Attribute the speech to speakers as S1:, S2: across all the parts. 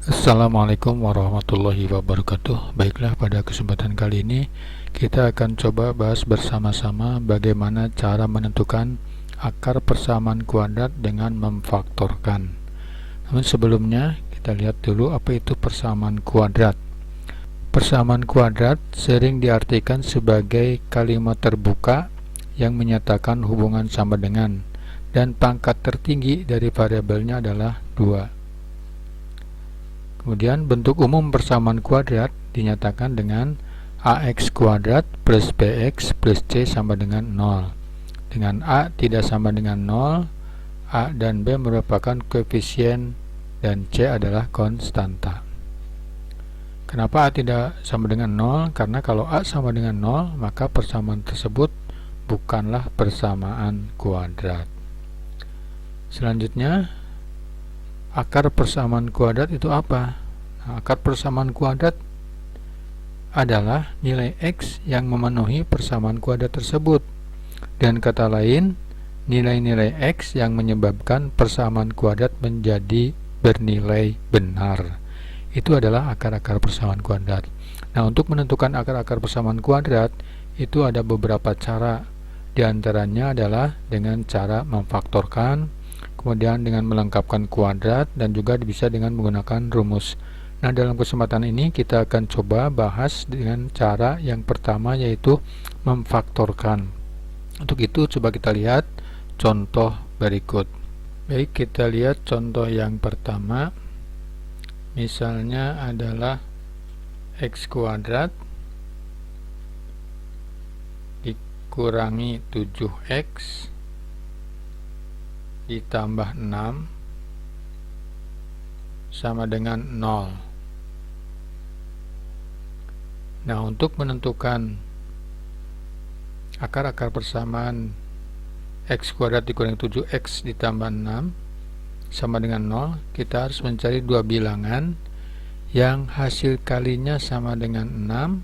S1: Assalamualaikum warahmatullahi wabarakatuh. Baiklah, pada kesempatan kali ini kita akan coba bahas bersama-sama bagaimana cara menentukan akar persamaan kuadrat dengan memfaktorkan. Namun sebelumnya kita lihat dulu apa itu persamaan kuadrat. Persamaan kuadrat sering diartikan sebagai kalimat terbuka yang menyatakan hubungan sama dengan dan pangkat tertinggi dari variabelnya adalah 2. Kemudian bentuk umum persamaan kuadrat dinyatakan dengan ax kuadrat plus bx plus c sama dengan 0. Dengan a tidak sama dengan 0, a dan b merupakan koefisien dan c adalah konstanta. Kenapa a tidak sama dengan 0? Karena kalau a sama dengan 0, maka persamaan tersebut bukanlah persamaan kuadrat. Selanjutnya, akar persamaan kuadrat itu apa? Nah, akar persamaan kuadrat adalah nilai x yang memenuhi persamaan kuadrat tersebut. Dan kata lain, nilai-nilai x yang menyebabkan persamaan kuadrat menjadi bernilai benar. Itu adalah akar-akar persamaan kuadrat. Nah, untuk menentukan akar-akar persamaan kuadrat itu ada beberapa cara. Di antaranya adalah dengan cara memfaktorkan, kemudian dengan melengkapkan kuadrat, dan juga bisa dengan menggunakan rumus. Nah, dalam kesempatan ini kita akan coba bahas dengan cara yang pertama, yaitu memfaktorkan. Untuk itu coba kita lihat contoh berikut. Baik, kita lihat contoh yang pertama. Misalnya adalah x kuadrat dikurangi 7x ditambah 6 sama dengan 0. Nah, untuk menentukan akar-akar persamaan x kuadrat dikurangi 7x ditambah 6 sama dengan 0, kita harus mencari dua bilangan yang hasil kalinya sama dengan 6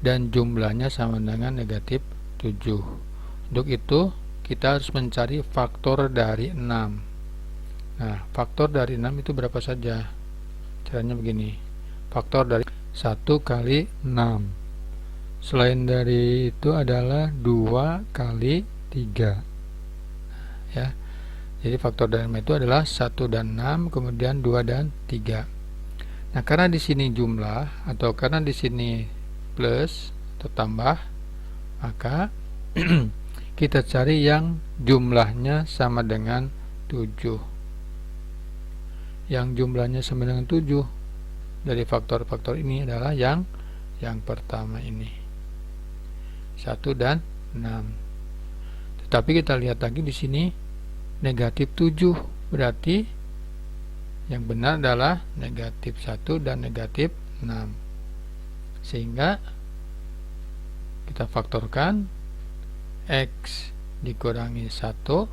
S1: dan jumlahnya sama dengan negatif 7. Untuk itu kita harus mencari faktor dari 6. Nah, faktor dari 6 itu berapa saja? Caranya begini. Faktor dari 1 kali 6. Selain dari itu adalah 2 kali 3. Ya. Jadi faktor dari 6 itu adalah 1 dan 6, kemudian 2 dan 3. Nah, karena di sini jumlah atau karena di sini plus atau tambah, maka kita cari yang jumlahnya sama dengan 7. Yang jumlahnya sama dengan 7 dari faktor-faktor ini adalah yang pertama ini, 1 dan 6. Tetapi kita lihat lagi di sini negatif 7, berarti yang benar adalah negatif 1 dan negatif 6. Sehingga kita faktorkan x dikurangi 1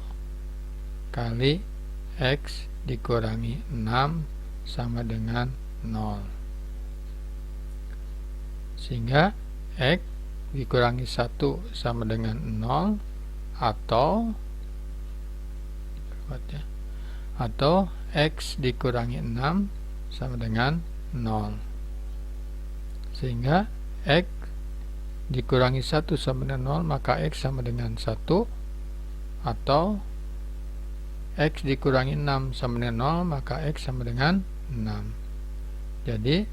S1: kali x dikurangi 6 sama dengan 0. Sehingga x dikurangi 1 sama dengan 0 atau x dikurangi 6 sama dengan 0. Sehingga x dikurangi 1 sama dengan 0, maka x sama dengan 1, atau x dikurangi 6 sama dengan 0, maka x sama dengan 6. Jadi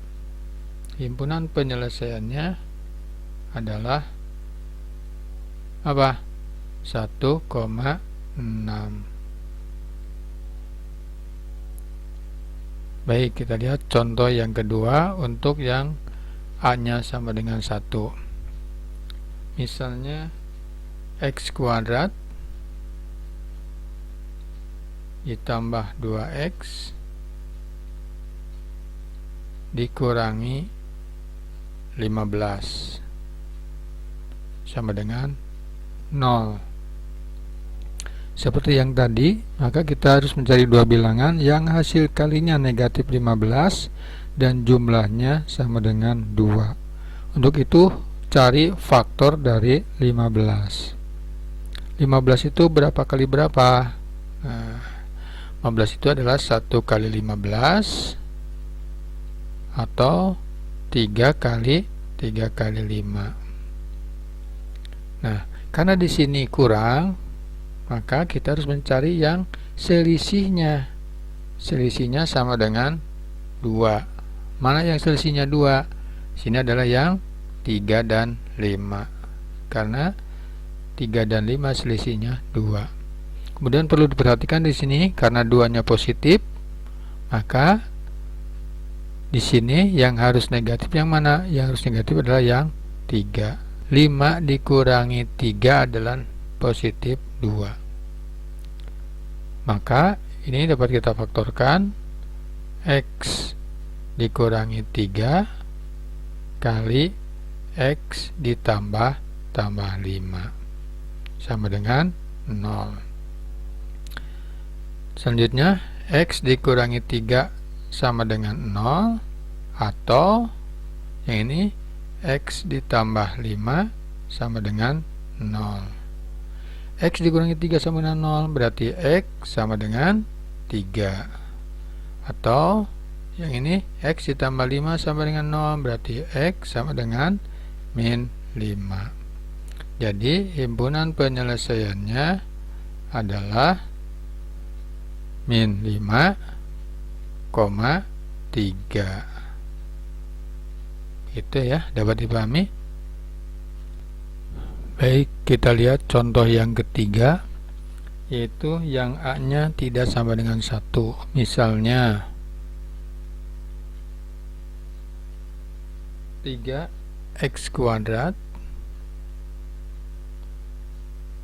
S1: himpunan penyelesaiannya adalah apa? 1,6. Baik, kita lihat contoh yang kedua untuk yang a-nya sama dengan 1. Misalnya x kuadrat ditambah 2x dikurangi 15 sama dengan 0. Seperti yang tadi, maka kita harus mencari dua bilangan yang hasil kalinya negatif 15 dan jumlahnya sama dengan 2. Untuk itu cari faktor dari 15. 15 itu berapa kali berapa? Nah, 15 itu adalah 1 kali 15 atau 3 kali 3 kali 5. Nah, karena di sini kurang, maka kita harus mencari yang selisihnya. Selisihnya sama dengan 2. Mana yang selisihnya 2? Sini adalah yang 3 dan 5. Karena 3 dan 5 selisihnya 2. Kemudian perlu diperhatikan di sini karena 2-nya positif, maka di sini yang harus negatif yang mana? Yang harus negatif adalah yang 3. 5 dikurangi 3 adalah positif 2. Maka ini dapat kita faktorkan X dikurangi 3 kali X ditambah 5 sama dengan 0. Selanjutnya X dikurangi 3 sama dengan 0, atau yang ini X ditambah 5 sama dengan 0. X dikurangi 3 sama dengan 0 berarti X sama dengan 3. Atau yang ini X ditambah 5 sama dengan 0 berarti X sama dengan min 5. Jadi himpunan penyelesaiannya adalah min 5,3. Itu ya, dapat dipahami. Baik, kita lihat contoh yang ketiga, yaitu yang A nya tidak sama dengan 1. Misalnya 3x kuadrat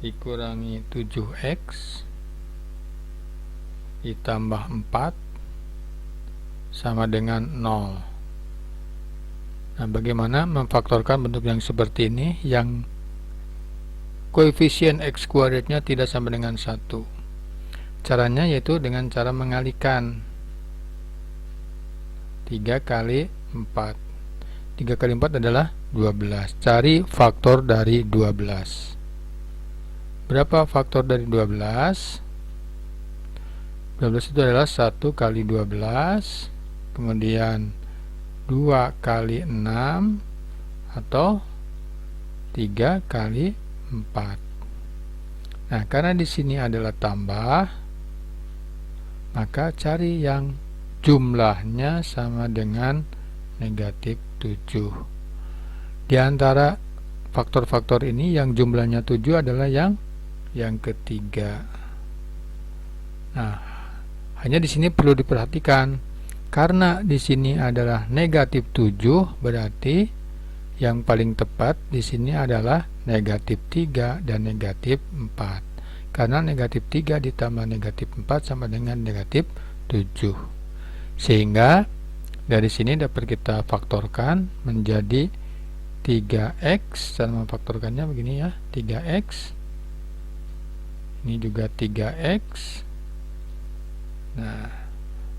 S1: dikurangi 7x ditambah 4 sama dengan 0. Nah, bagaimana memfaktorkan bentuk yang seperti ini yang koefisien x kuadratnya tidak sama dengan 1? Caranya yaitu dengan cara mengalihkan 3 kali 4. 3 kali 4 adalah 12. Cari faktor dari 12. Berapa faktor dari 12? 12 itu adalah 1 kali 12, kemudian 2 kali 6, atau 3 kali 4. Nah, karena di sini adalah tambah, maka cari yang jumlahnya sama dengan negatif 7. Di antara faktor-faktor ini yang jumlahnya 7 adalah yang ketiga. Nah, hanya di sini perlu diperhatikan karena di sini adalah negatif 7, berarti yang paling tepat di sini adalah negatif 3 dan negatif 4. Karena negatif 3 ditambah negatif 4 sama dengan negatif 7. Sehingga dari sini dapat kita faktorkan menjadi 3x. Cara memfaktorkannya begini ya, 3x. Ini juga 3x. Nah,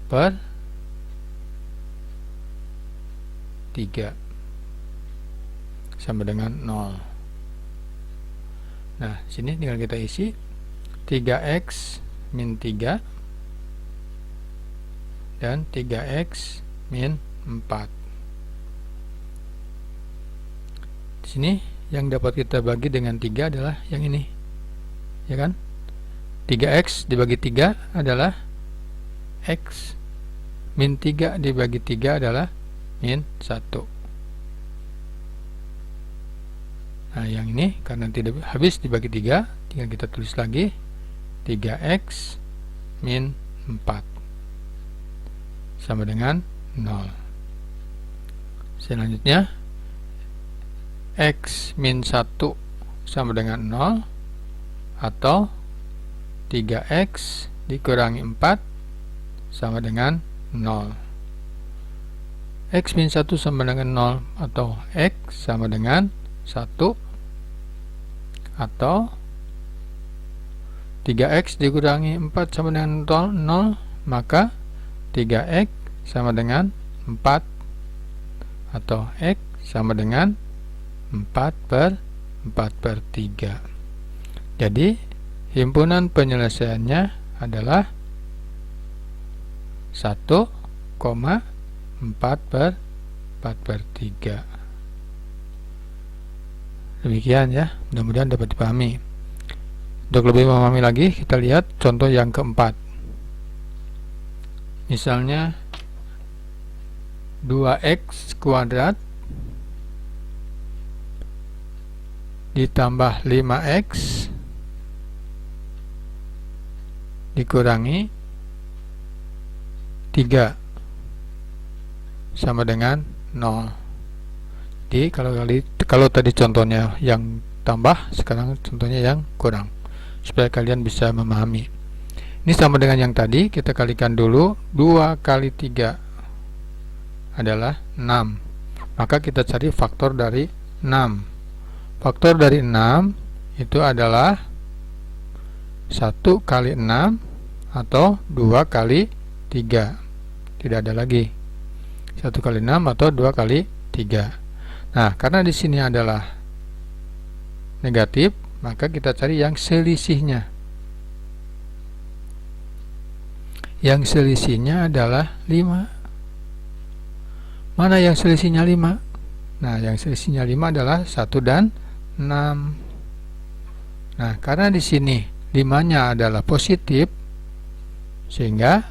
S1: per 3 sama dengan 0. Nah, sini tinggal kita isi 3x min 3 dan 3x min 4. Di sini yang dapat kita bagi dengan 3 adalah yang ini. Ya kan? 3x dibagi 3 adalah x, min 3 dibagi 3 adalah min 1. Nah, yang ini karena tidak habis dibagi 3, tinggal kita tulis lagi 3x min 4 sama dengan 0. Selanjutnya x min 1 sama dengan 0, atau 3x dikurangi 4 sama dengan 0. X min 1 sama dengan 0, atau X sama dengan 1, atau 3x dikurangi 4 sama dengan 0, maka 3x sama dengan 4, atau X sama dengan 4/4/3. Jadi himpunan penyelesaiannya adalah 1,4 4/3. Demikian ya, mudah-mudahan dapat dipahami. Untuk lebih memahami lagi, kita lihat contoh yang keempat. Misalnya 2x kuadrat ditambah 5x dikurangi 3 sama dengan 0. Jadi kalau tadi contohnya yang tambah, sekarang contohnya yang kurang, supaya kalian bisa memahami. Ini sama dengan yang tadi, kita kalikan dulu. 2 kali 3 adalah 6. Maka kita cari faktor dari 6. Faktor dari 6 itu adalah 1 kali 6 atau 2 kali 3. Tidak ada lagi 1 kali 6 atau 2 kali 3. Nah, karena di sini adalah negatif, maka kita cari yang selisihnya. Yang selisihnya adalah 5. Mana yang selisihnya 5? Nah, yang selisihnya 5 adalah 1 dan 6. Nah, karena di sini 5-nya adalah positif, sehingga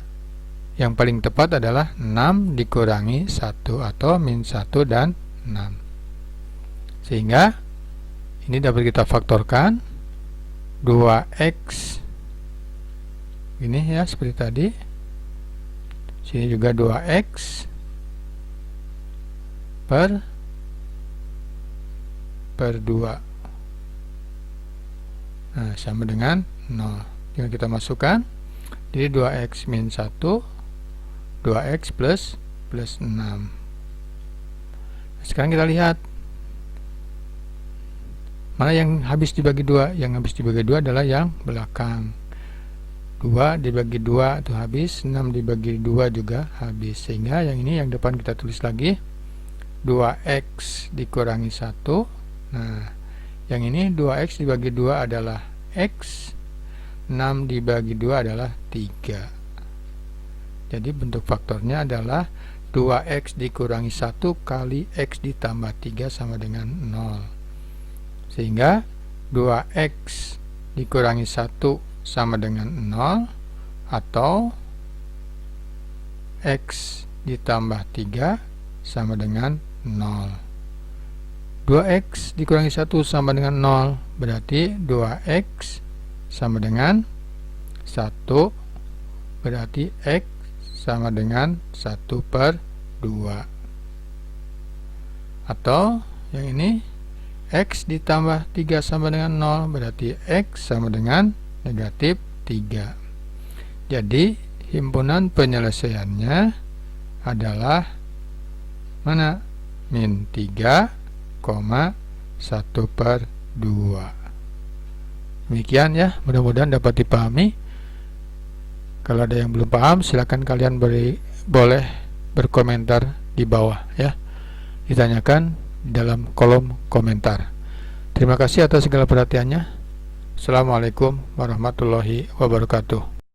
S1: yang paling tepat adalah 6 dikurangi 1 atau min 1 dan 6. Sehingga ini dapat kita faktorkan 2x ini ya, seperti tadi. Sini juga 2x per 2. Nah, sama dengan 0. Tinggal kita masukkan. Jadi 2x min 1, 2x plus 6. Sekarang kita lihat mana yang habis dibagi 2. Yang habis dibagi 2 adalah yang belakang. 2 dibagi 2 itu habis, 6 dibagi 2 juga habis. Sehingga yang ini yang depan kita tulis lagi 2x dikurangi 1. Nah, yang ini 2x dibagi 2 adalah x, 6 dibagi 2 adalah 3. Jadi bentuk faktornya adalah 2x dikurangi 1 kali x ditambah 3 sama dengan 0. Sehingga 2x dikurangi 1 sama dengan 0, atau x ditambah 3 sama dengan 0. 2x dikurangi 1 sama dengan 0, berarti 2x sama dengan 1, berarti x sama dengan 1/2. Atau yang ini x ditambah 3 sama dengan 0, berarti x sama dengan negatif 3. Jadi himpunan penyelesaiannya adalah mana? Min 3,1/2. Demikian ya, mudah-mudahan dapat dipahami. Kalau ada yang belum paham, silakan kalian boleh berkomentar di bawah ya. Ditanyakan dalam kolom komentar. Terima kasih atas segala perhatiannya. Assalamualaikum warahmatullahi wabarakatuh.